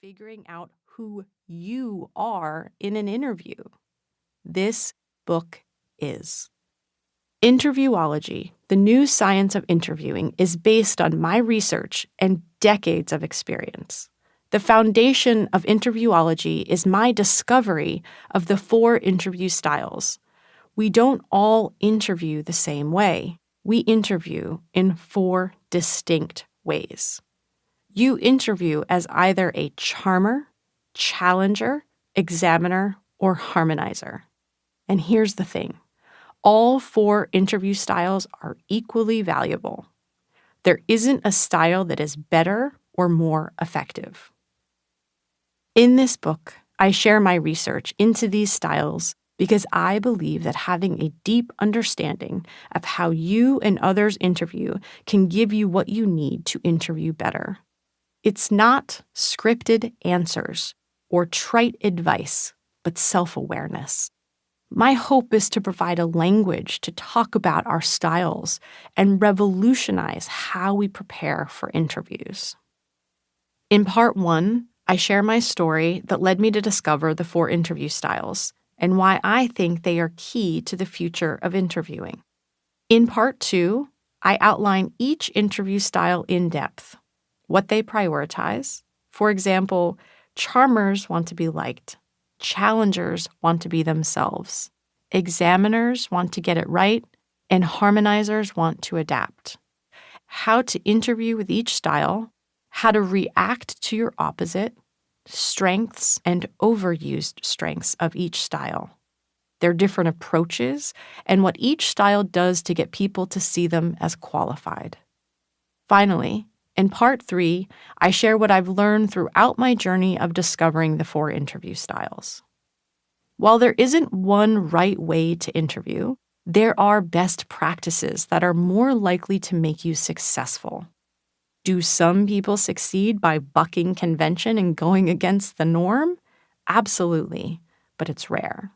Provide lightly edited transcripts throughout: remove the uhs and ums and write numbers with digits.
figuring out who you are in an interview. This book is. Interviewology, the new science of interviewing, is based on my research and decades of experience. The foundation of interviewology is my discovery of the 4 interview styles. We don't all interview the same way. We interview in 4 distinct ways. You interview as either a charmer, challenger, examiner, or harmonizer. And here's the thing. All 4 interview styles are equally valuable. There isn't a style that is better or more effective. In this book, I share my research into these styles because I believe that having a deep understanding of how you and others interview can give you what you need to interview better. It's not scripted answers or trite advice, but self-awareness. My hope is to provide a language to talk about our styles and revolutionize how we prepare for interviews. In part 1, I share my story that led me to discover the 4 interview styles and why I think they are key to the future of interviewing. In part 2, I outline each interview style in depth, what they prioritize. For example, charmers want to be liked. Challengers want to be themselves. Examiners want to get it right, and harmonizers want to adapt. How to interview with each style, how to react to your opposite, strengths and overused strengths of each style, their different approaches, and what each style does to get people to see them as qualified. Finally, in part 3, I share what I've learned throughout my journey of discovering the 4 interview styles. While there isn't one right way to interview, there are best practices that are more likely to make you successful. Do some people succeed by bucking convention and going against the norm? Absolutely, but it's rare.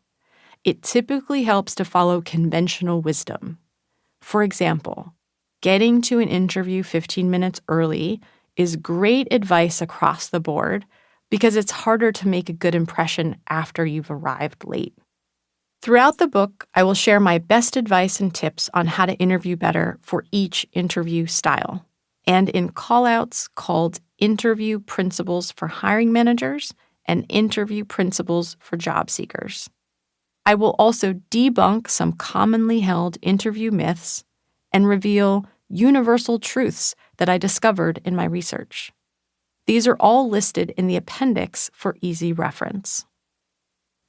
It typically helps to follow conventional wisdom. For example, getting to an interview 15 minutes early is great advice across the board because it's harder to make a good impression after you've arrived late. Throughout the book, I will share my best advice and tips on how to interview better for each interview style, and in callouts called Interview Principles for Hiring Managers and Interview Principles for Job Seekers. I will also debunk some commonly held interview myths and reveal universal truths that I discovered in my research. These are all listed in the appendix for easy reference.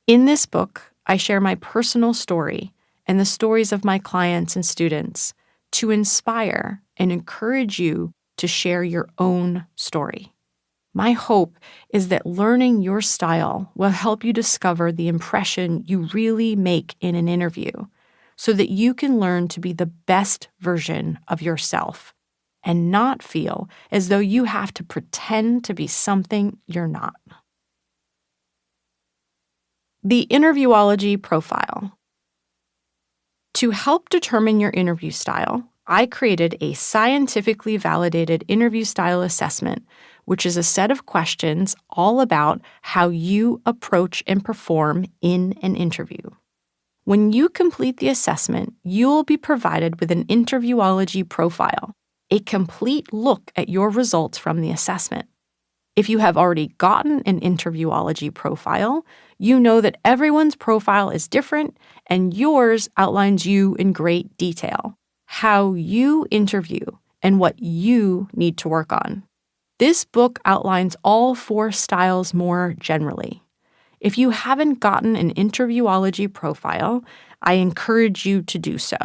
In this book, I share my personal story and the stories of my clients and students to inspire and encourage you to share your own story. My hope is that learning your style will help you discover the impression you really make in an interview so that you can learn to be the best version of yourself and not feel as though you have to pretend to be something you're not. The Interviewology Profile. To help determine your interview style, I created a scientifically validated interview style assessment, which is a set of questions all about how you approach and perform in an interview. When you complete the assessment, you'll be provided with an Interviewology profile, a complete look at your results from the assessment. If you have already gotten an Interviewology profile, you know that everyone's profile is different and yours outlines you in great detail, how you interview and what you need to work on. This book outlines all 4 styles more generally. If you haven't gotten an Interviewology profile, I encourage you to do so.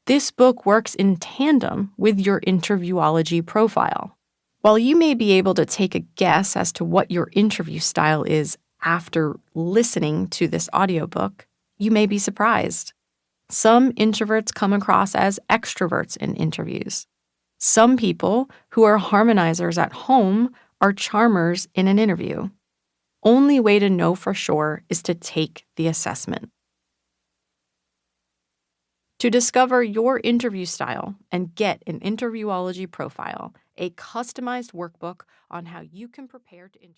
This book works in tandem with your Interviewology profile. While you may be able to take a guess as to what your interview style is after listening to this audiobook, you may be surprised. Some introverts come across as extroverts in interviews. Some people who are harmonizers at home are charmers in an interview. Only way to know for sure is to take the assessment. To discover your interview style and get an Interviewology profile, a customized workbook on how you can prepare to interview.